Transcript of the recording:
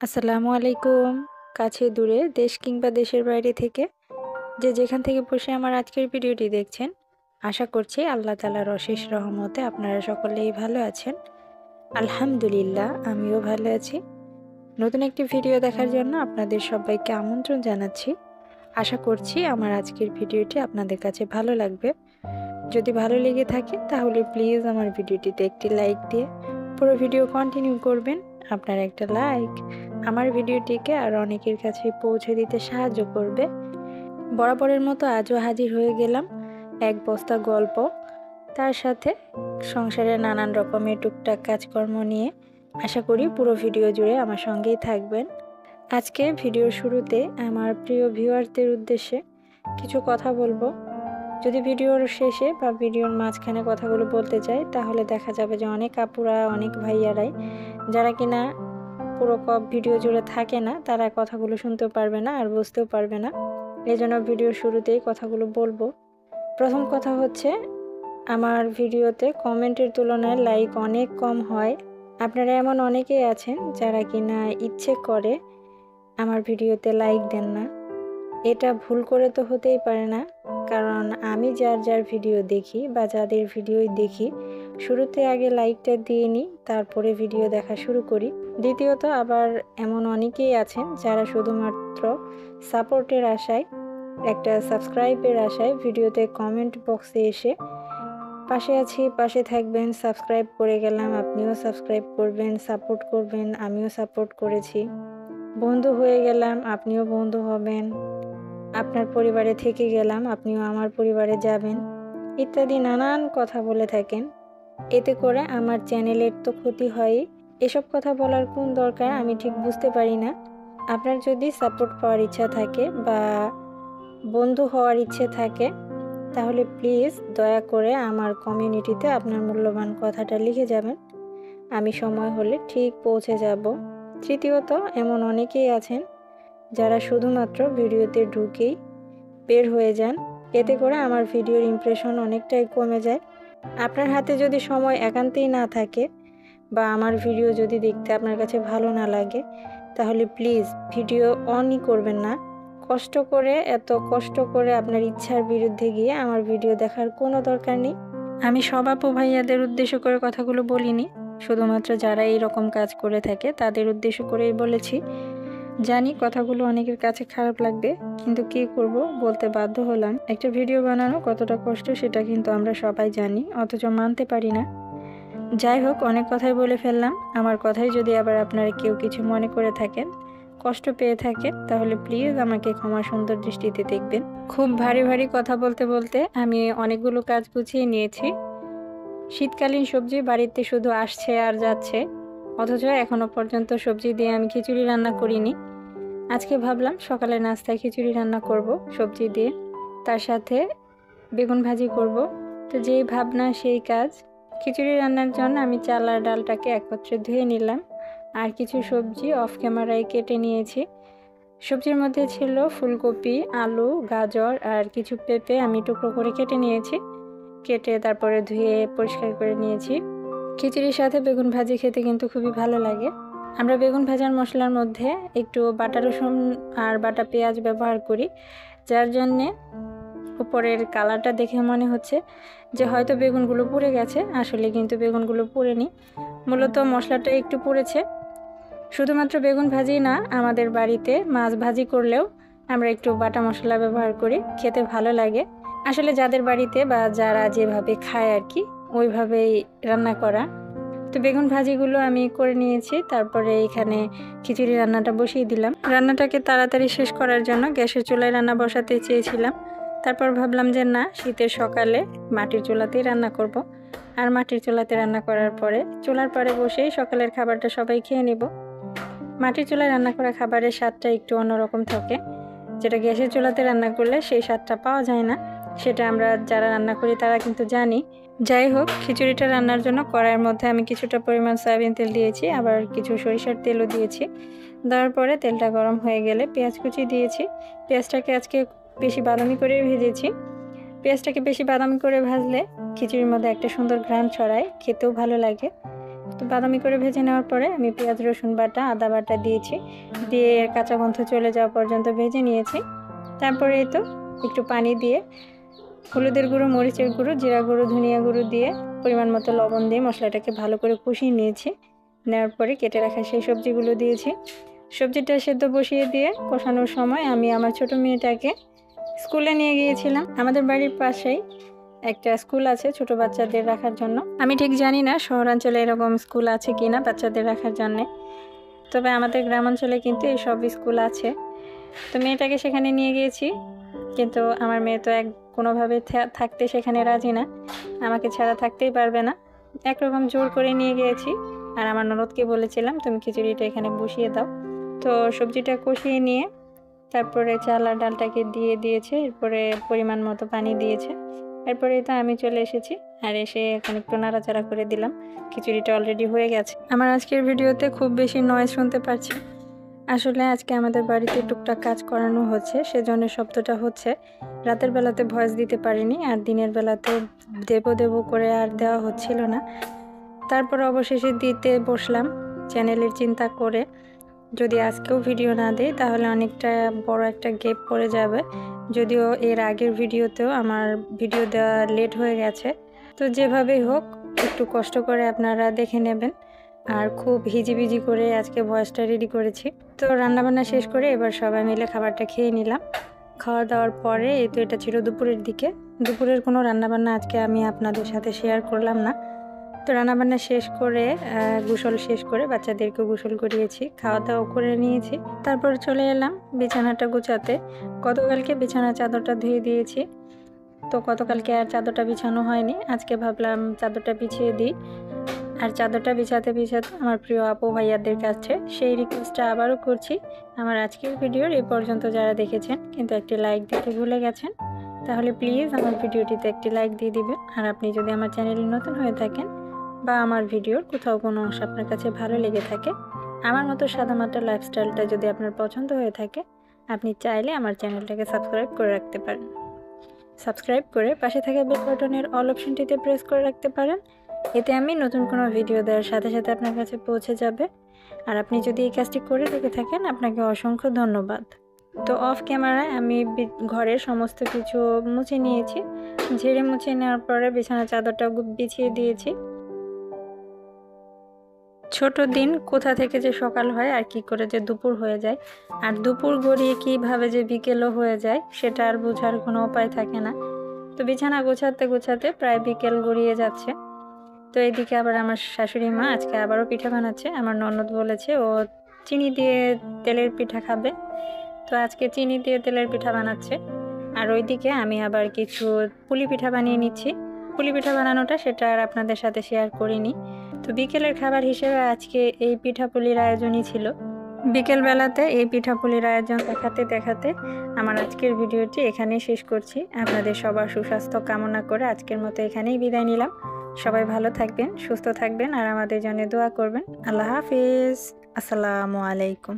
আসসালামু আলাইকুম। কাছে দূরে দেশ কিংবা দেশের বাইরে থেকে যে যেখান থেকে বসে আমার আজকের ভিডিওটি দেখছেন, আশা করছি আল্লাহ তাআলার অশেষ রহমতে আপনারা সকলেই ভালো আছেন। আলহামদুলিল্লাহ, আমিও ভালো আছি। নতুন একটি ভিডিও দেখার জন্য আপনাদের সবাইকে আমন্ত্রণ জানাচ্ছি। আশা করছি আমার আজকের ভিডিওটি আপনাদের কাছে ভালো লাগবে। যদি ভালো লেগে থাকে তাহলে প্লিজ আমার ভিডিওটিতে একটি লাইক দিয়ে পুরো ভিডিও কন্টিনিউ করবেন। আপনার একটা লাইক আমার ভিডিওটিকে আর অনেকের কাছে পৌঁছে দিতে সাহায্য করবে। বরাবরের মতো আজও হাজির হয়ে গেলাম এক বস্তা গল্প, তার সাথে সংসারের নানান রকমের টুকটাক কাজকর্ম নিয়ে। আশা করি পুরো ভিডিও জুড়ে আমার সঙ্গেই থাকবেন। আজকে ভিডিওর শুরুতে আমার প্রিয় ভিউয়ারদের উদ্দেশ্যে কিছু কথা বলবো। যদি ভিডিওর শেষে বা ভিডিওর মাঝখানে কথাগুলো বলতে চাই তাহলে দেখা যাবে যে অনেক আপুরা, অনেক ভাইয়ারাই যারা কিনা পুরো ভিডিও জুড়ে থাকে না, তারা কথাগুলো শুনতেও পারবে না আর বুঝতেও পারবে না। এই জন্য ভিডিওর শুরুতেই কথাগুলো বলবো। প্রথম কথা হচ্ছে, আমার ভিডিওতে কমেন্টের তুলনায় লাইক অনেক কম হয়। আপনারা এমন অনেকেই আছেন যারা কিনা ইচ্ছে করে আমার ভিডিওতে লাইক দেন না। এটা ভুল করে তো হতেই পারে না, কারণ আমি যার ভিডিও দেখি বা যাদের ভিডিওই দেখি, শুরুতে আগে লাইকটা দিয়ে নিই, তারপরে ভিডিও দেখা শুরু করি। দ্বিতীয়ত আবার এমন অনেকেই আছেন যারা শুধুমাত্র সাপোর্টের আশায়, একটা সাবস্ক্রাইবের আশায় ভিডিওতে কমেন্ট বক্সে এসে পাশে আছি, পাশে থাকবেন, সাবস্ক্রাইব করে গেলাম, আপনিও সাবস্ক্রাইব করবেন, সাপোর্ট করবেন, আমিও সাপোর্ট করেছি, বন্ধু হয়ে গেলাম, আপনিও বন্ধু হবেন, আপনার পরিবারে থেকে গেলাম, আপনিও আমার পরিবারে যাবেন, ইত্যাদি নানান কথা বলে থাকেন। এতে করে আমার চ্যানেলের তো ক্ষতি হয়ই। এসব কথা বলার কোন দরকার আমি ঠিক বুঝতে পারি না। আপনার যদি সাপোর্ট পাওয়ার ইচ্ছা থাকে বা বন্ধু হওয়ার ইচ্ছে থাকে তাহলে প্লিজ দয়া করে আমার কমিউনিটিতে আপনার মূল্যবান কথাটা লিখে যাবেন। আমি সময় হলে ঠিক পৌঁছে যাব। তৃতীয়ত, এমন অনেকেই আছেন যারা শুধুমাত্র ভিডিওতে ঢুকেই বের হয়ে যান। এতে করে আমার ভিডিওর ইমপ্রেশন অনেকটাই কমে যায়। আপনার হাতে যদি সময় একান্তই না থাকে বা আমার ভিডিও যদি দেখতে আপনার কাছে ভালো না লাগে তাহলে প্লিজ ভিডিও অনই করবেন না। এত কষ্ট করে আপনার ইচ্ছার বিরুদ্ধে গিয়ে আমার ভিডিও দেখার কোনো দরকার নেই। আমি সব আপু ভাইয়াদের উদ্দেশ্য করে কথাগুলো বলিনি, শুধুমাত্র যারা এইরকম কাজ করে থাকে তাদের উদ্দেশ্য করেই বলেছি। জানি কথাগুলো অনেকের কাছে খারাপ লাগবে, কিন্তু কি করব, বলতে বাধ্য হলাম। একটা ভিডিও বানানো কতটা কষ্ট সেটা কিন্তু আমরা সবাই জানি, অথচ মানতে পারি না। যাই হোক, অনেক কথাই বলে ফেললাম। আমার কথাই যদি আবার আপনারা কেউ কিছু মনে করে থাকেন, কষ্ট পেয়ে থাকেন, তাহলে প্লিজ আমাকে ক্ষমা সুন্দর দৃষ্টিতে দেখবেন। খুব ভারী কথা বলতে বলতে আমি অনেকগুলো কাজ গুছিয়ে নিয়েছি। শীতকালীন সবজি বাড়িতে শুধু আসছে আর যাচ্ছে, অথচ এখনো পর্যন্ত সবজি দিয়ে আমি খিচুড়ি রান্না করিনি। আজকে ভাবলাম সকালে নাস্তায় খিচুড়ি রান্না করব সবজি দিয়ে, তার সাথে বেগুন ভাজি করব। তো যেই ভাবনা সেই কাজ। খিচুড়ি রান্নার জন্য আমি চাল আর ডালটাকে একত্রে ধুয়ে নিলাম, আর কিছু সবজি অফ ক্যামেরায় কেটে নিয়েছি। সবজির মধ্যে ছিল ফুলকপি, আলু, গাজর আর কিছু পেঁপে আমি টুকরো করে কেটে নিয়েছি। কেটে তারপরে ধুয়ে পরিষ্কার করে নিয়েছি। খিচুড়ির সাথে বেগুন ভাজি খেতে কিন্তু খুবই ভালো লাগে। আমরা বেগুন ভাজার মশলার মধ্যে একটু বাটা রসুন আর বাটা পেঁয়াজ ব্যবহার করি, যার জন্যে উপরের কালারটা দেখে মনে হচ্ছে যে হয়তো বেগুনগুলো পুড়ে গেছে, আসলে কিন্তু বেগুনগুলো পুড়েনি, মূলত মশলাটা একটু পুড়েছে। শুধুমাত্র বেগুন ভাজি না, আমাদের বাড়িতে মাছ ভাজি করলেও আমরা একটু বাটা মশলা ব্যবহার করি, খেতে ভালো লাগে। আসলে যাদের বাড়িতে বা যারা যেভাবে খায় আর কি, ওইভাবেই রান্না করা। তো বেগুন ভাজিগুলো আমি করে নিয়েছি, তারপরে এখানে খিচুড়ি রান্নাটা বসিয়ে দিলাম। রান্নাটাকে তাড়াতাড়ি শেষ করার জন্য গ্যাসের চুলায় রান্না বসাতে চেয়েছিলাম, তারপর ভাবলাম যে না, শীতের সকালে মাটির চুলাতেই রান্না করব। আর মাটির চুলাতে রান্না করার পরে চুলার পরে বসেই সকালের খাবারটা সবাই খেয়ে নেব। মাটির চুলায় রান্না করা খাবারের স্বাদটা একটু অন্যরকম থাকে, যেটা গ্যাসের চুলাতে রান্না করলে সেই স্বাদটা পাওয়া যায় না। সেটা আমরা যারা রান্না করি তারা কিন্তু জানি। যাই হোক, খিচুড়িটা রান্নার জন্য কড়াইয়ের মধ্যে আমি কিছুটা পরিমাণ সয়াবিন তেল দিয়েছি, আবার কিছু সরিষার তেলও দিয়েছি। দেওয়ার পরে তেলটা গরম হয়ে গেলে পেঁয়াজ কুচি দিয়েছি। পেঁয়াজটাকে আজকে বেশি বাদামি করে ভেজেছি। পেঁয়াজটাকে বেশি বাদামি করে ভাজলে খিচুড়ির মধ্যে একটা সুন্দর ঘ্রাণ ছড়ায়, খেতেও ভালো লাগে। তো বাদামি করে ভেজে নেওয়ার পরে আমি পেঁয়াজ রসুন বাটা আদা বাটা দিয়েছি, দিয়ে কাঁচা গন্ধ চলে যাওয়া পর্যন্ত ভেজে নিয়েছি। তারপরে তো একটু পানি দিয়ে হলুদের গুঁড়ো, মরিচের গুঁড়ো, জিরা গুঁড়ো, ধনিয়া গুঁড়ো দিয়ে পরিমাণ মতো লবণ দিয়ে মশলাটাকে ভালো করে কষিয়ে নিয়েছি। নেওয়ার পরে কেটে রাখা সেই সবজিগুলো দিয়েছি। সবজিটা সেদ্ধ বসিয়ে দিয়ে কষানোর সময় আমি আমার ছোট মেয়েটাকে স্কুলে নিয়ে গিয়েছিলাম। আমাদের বাড়ির পাশেই একটা স্কুল আছে ছোট বাচ্চাদের রাখার জন্য। আমি ঠিক জানি না শহরাঞ্চলে এরকম স্কুল আছে কি না বাচ্চাদের রাখার জন্যে, তবে আমাদের গ্রামাঞ্চলে কিন্তু এইসব স্কুল আছে। তো মেয়েটাকে সেখানে নিয়ে গিয়েছি, কিন্তু আমার মেয়ে তো কোনোভাবে থাকতে সেখানে রাজি না, আমাকে ছাড়া থাকতেই পারবে না। একরকম জোর করে নিয়ে গিয়েছি, আর আমার ননদকে বলেছিলাম তুমি খিচুড়িটা এখানে বসিয়ে দাও। তো সবজিটা কষিয়ে নিয়ে তারপরে চাল আর ডালটাকে দিয়ে দিয়েছে, এরপরে পরিমাণ মতো পানি দিয়েছে। এরপরে তো আমি চলে এসেছি, আর এসে এখন একটু নাড়াচাড়া করে দিলাম। খিচুড়িটা অলরেডি হয়ে গেছে। আমার আজকের ভিডিওতে খুব বেশি নয়েজ শুনতে পাচ্ছি। আসলে আজকে আমাদের বাড়িতে টুকটাক কাজ করানো হচ্ছে, সেজন্য শব্দটা হচ্ছে। রাতের বেলাতে ভয়েস দিতে পারিনি, আর দিনের বেলাতে দেব করে আর দেওয়া হচ্ছিল না। তারপর অবশেষে দিতে বসলাম চ্যানেলের চিন্তা করে। যদি আজকেও ভিডিও না দেই তাহলে অনেকটা বড় একটা গ্যাপ পড়ে যাবে। যদিও এর আগের ভিডিওতেও আমার ভিডিও দেওয়া লেট হয়ে গেছে, তো যেভাবেই হোক একটু কষ্ট করে আপনারা দেখে নেবেন। আর খুব হিজিবিজি করে আজকে ভয়েসটা রেডি করেছি। তো রান্নাবান্না শেষ করে এবার সবাই মিলে খাবারটা খেয়ে নিলাম। খাওয়া দাওয়ার পরে তো এটা ছিল দুপুরের দিকে। দুপুরের কোনো রান্নাবান্না আজকে আমি আপনাদের সাথে শেয়ার করলাম না। তো রান্নাবান্না শেষ করে গোসল শেষ করে বাচ্চাদেরকে গোসল করিয়েছি, খাওয়া দাওয়া করে নিয়েছি। তারপর চলে এলাম বিছানাটা গোছাতে। গতকালকে বিছানার চাদরটা ধুয়ে দিয়েছি, তো গতকালকে আর চাদরটা বিছানো হয়নি। আজকে ভাবলাম চাদরটা বিছিয়ে দিই। আর চাদরটা বিছাতে আমার প্রিয় আপু ভাইয়াদের কাছে সেই রিকোয়েস্টটা আবারও করছি। আমার আজকের ভিডিওর এই পর্যন্ত যারা দেখেছেন কিন্তু একটি লাইক দিতে ভুলে গেছেন, তাহলে প্লিজ আমার ভিডিওটিতে একটি লাইক দিয়ে দিবেন। আর আপনি যদি আমার চ্যানেলে নতুন হয়ে থাকেন বা আমার ভিডিওর কোথাও কোনো অংশ আপনার কাছে ভালো লেগে থাকে, আমার মতো সাদামাটা লাইফস্টাইলটা যদি আপনার পছন্দ হয়ে থাকে, আপনি চাইলে আমার চ্যানেলটাকে সাবস্ক্রাইব করে রাখতে পারেন। সাবস্ক্রাইব করে পাশে থাকা বেল বাটনের অল অপশনটিতে প্রেস করে রাখতে পারেন। এতে আমি নতুন কোনো ভিডিও দেওয়ার সাথে সাথে আপনার কাছে পৌঁছে যাবে। আর আপনি যদি এই কাজটি করে থেকে থাকেন আপনাকে অসংখ্য ধন্যবাদ। তো অফ ক্যামেরায় আমি ঘরের সমস্ত কিছু মুছে নিয়েছি। ঝেড়ে মুছে নেওয়ার পরে বিছানা চাদরটা বিছিয়ে দিয়েছি। ছোট দিন কোথা থেকে যে সকাল হয় আর কি করে যে দুপুর হয়ে যায়, আর দুপুর গড়িয়ে কীভাবে যে বিকেলও হয়ে যায় সেটা আর বোঝার কোনো উপায় থাকে না। তো বিছানা গোছাতে গোছাতে প্রায় বিকেল গড়িয়ে যাচ্ছে। তো এদিকে আবার আমার শাশুড়ি মা আজকে আবারও পিঠা বানাচ্ছে। আমার ননদ বলেছে ও চিনি দিয়ে তেলের পিঠা খাবে, তো আজকে চিনি দিয়ে তেলের পিঠা বানাচ্ছে। আর ওইদিকে আমি আবার কিছু পুলি পিঠা বানিয়ে নিচ্ছি। পুলি পিঠা বানানোটা সেটা আর আপনাদের সাথে শেয়ার করিনি। তো বিকেলের খাবার হিসেবে আজকে এই পিঠাপুলির আয়োজনই ছিল। বিকেলবেলাতে এই পিঠাপুলির আয়োজন দেখাতে দেখাতে আমার আজকের ভিডিওটি এখানেই শেষ করছি। আপনাদের সবার সুস্বাস্থ্য কামনা করে আজকের মতো এখানেই বিদায় নিলাম। সবাই ভালো থাকবেন, সুস্থ থাকবেন, আর আমাদের জন্য দোয়া করবেন। আল্লাহ হাফিজ। আসসালামু আলাইকুম।